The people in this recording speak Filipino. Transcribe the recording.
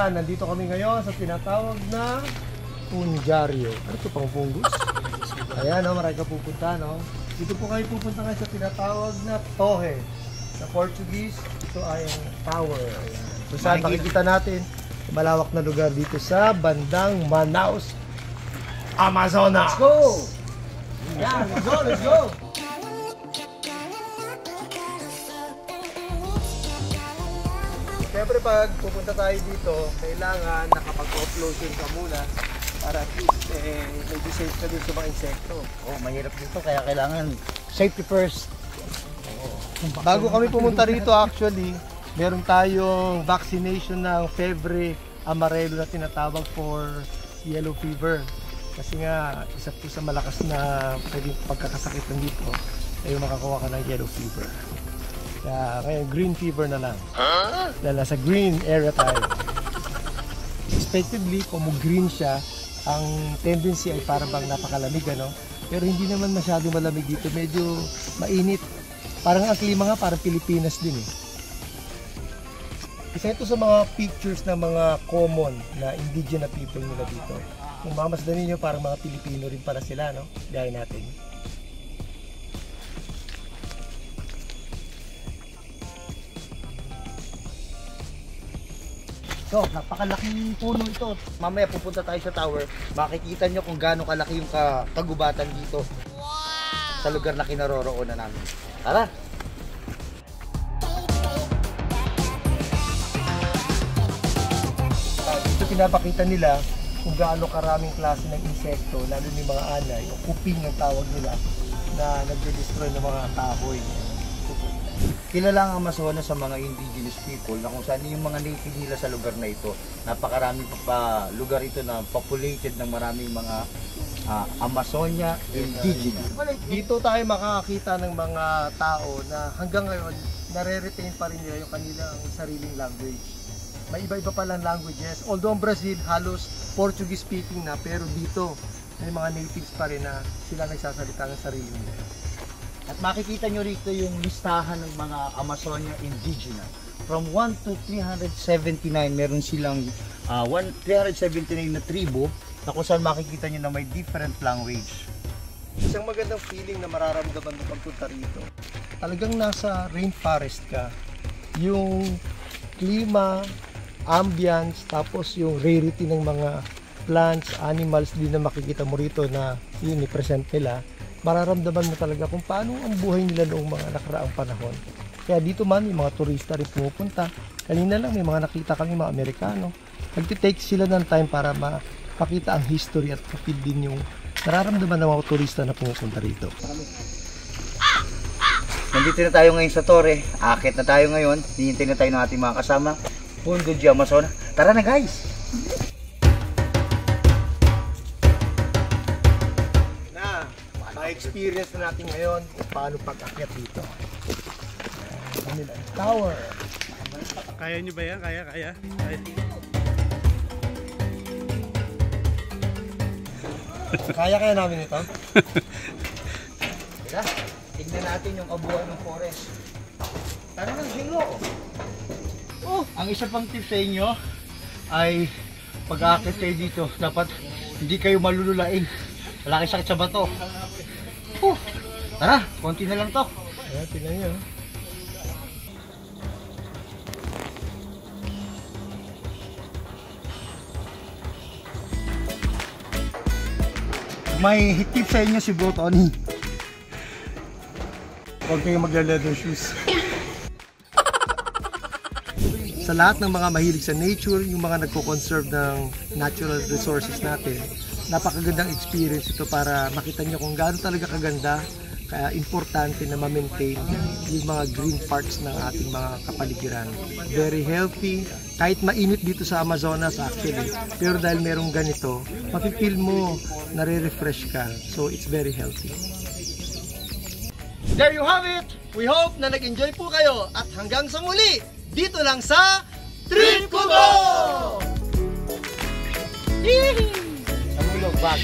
Ayan, nandito kami ngayon sa tinatawag na Punjaryo. Ano ito pang fungus? Ayan, no, marami ka pupunta, no? Dito po kayo pupunta ngayon sa tinatawag na Torre. Sa Portuguese, ito ay ang tower. Ayan. So saan makikita natin, malawak na lugar dito sa bandang Manaus, Amazonas. Let's go! Ayan, let's go, let's go! Siyempre pag pupunta tayo dito, kailangan nakapag-offloading ka muna para at least medyo safe ka din sa mga insekto. Oh, mahirap dito kaya kailangan safety first. Bago kami pumunta rito actually, meron tayong vaccination ng febre amarelo na tinatawag for yellow fever. Kasi nga, isa po sa malakas na pwedeng pagkakasakitan dito ay makakuha ka ng yellow fever. Kaya ngayon, green fever na lang. Dahil nasa green area tayo. Respectively, kung green siya, ang tendency ay parang bang napakalamig, ano? Pero hindi naman masyadong malamig dito. Medyo mainit. Parang ang klima nga, parang Pilipinas din eh. Isa ito sa mga pictures ng mga common na indigenous people nila dito. Kung mamasdan ninyo, parang mga Pilipino rin pala sila, no? Gaya natin. So, napakalaking puno ito. Mamaya pupunta tayo sa tower. Makikita nyo kung gaano kalaki yung kagubatan dito. Wow! Sa lugar na kinaroroonan namin. Tara! Dito pinapakita nila kung gaano karaming klase ng insekto, lalo ni mga anay, o kuping ang tawag nila, na nagde-destroy ng mga kahoy. Kilala ang Amazonas sa mga indigenous people na kung saan yung mga native nila sa lugar na ito. Napakaraming lugar ito na populated ng maraming mga Amazonia indigenous. Dito tayo makakakita ng mga tao na hanggang ngayon nare-retain pa rin nila yung kanilang sariling language. May iba-iba palang languages. Although ang Brazil halos Portuguese speaking na, pero dito may mga natives pa rin na sila nagsasalita ng sarili nila. At makikita nyo rito yung listahan ng mga Amazonia indigenous. From 1 to 379, meron silang 379 na tribo na kung saan makikita nyo na may different language. Isang magandang feeling na mararamdaman mo pagpunta rito. Talagang nasa rainforest ka. Yung klima, ambience, tapos yung rarity ng mga plants, animals din na makikita mo rito na yun i-present nila. Mararamdaman mo talaga kung paano ang buhay nila noong mga nakaraang panahon. Kaya dito man, may mga turista rin pumupunta. Kanina lang may mga nakita kami mga Amerikano. Nagtitake sila ng time para mapakita ang history at kapil din yung nararamdaman ng mga turista na pumupunta rito. Nandito na tayo ngayon sa Torre. Akit na tayo ngayon. Hihintay na tayo ng ating mga kasama. Pundo di Amazonas. Tara na guys! Experience na natin ngayon kung paano pag-akyat dito. Tower. Kaya nyo ba yan? Kaya? Kaya namin ito? Tara, tignan natin yung kabuuan ng forest. Tara ng singo. Ang isa pang tip sa inyo ay pag-aakit kayo dito, dapat hindi kayo malululaing. Wala kayo sakit sa bato. Tara, konti na lang to. Ayan, tignan nyo. May tip sa inyo si Bro Tony. Huwag kayong magla-leather shoes. Sa lahat ng mga mahilig sa nature, yung mga nagko-conserve ng natural resources natin, napakagandang experience ito para makita nyo kung gaano talaga kaganda, kaya importante na ma-maintain yung mga green parts ng ating mga kapaligiran. Very healthy, kahit mainit dito sa Amazonas actually, pero dahil merong ganito, mapipil mo, nare-refresh ka, so it's very healthy. There you have it! We hope na nag-enjoy po kayo at hanggang sa muli, dito lang sa Trip Kubo! Samulog bag.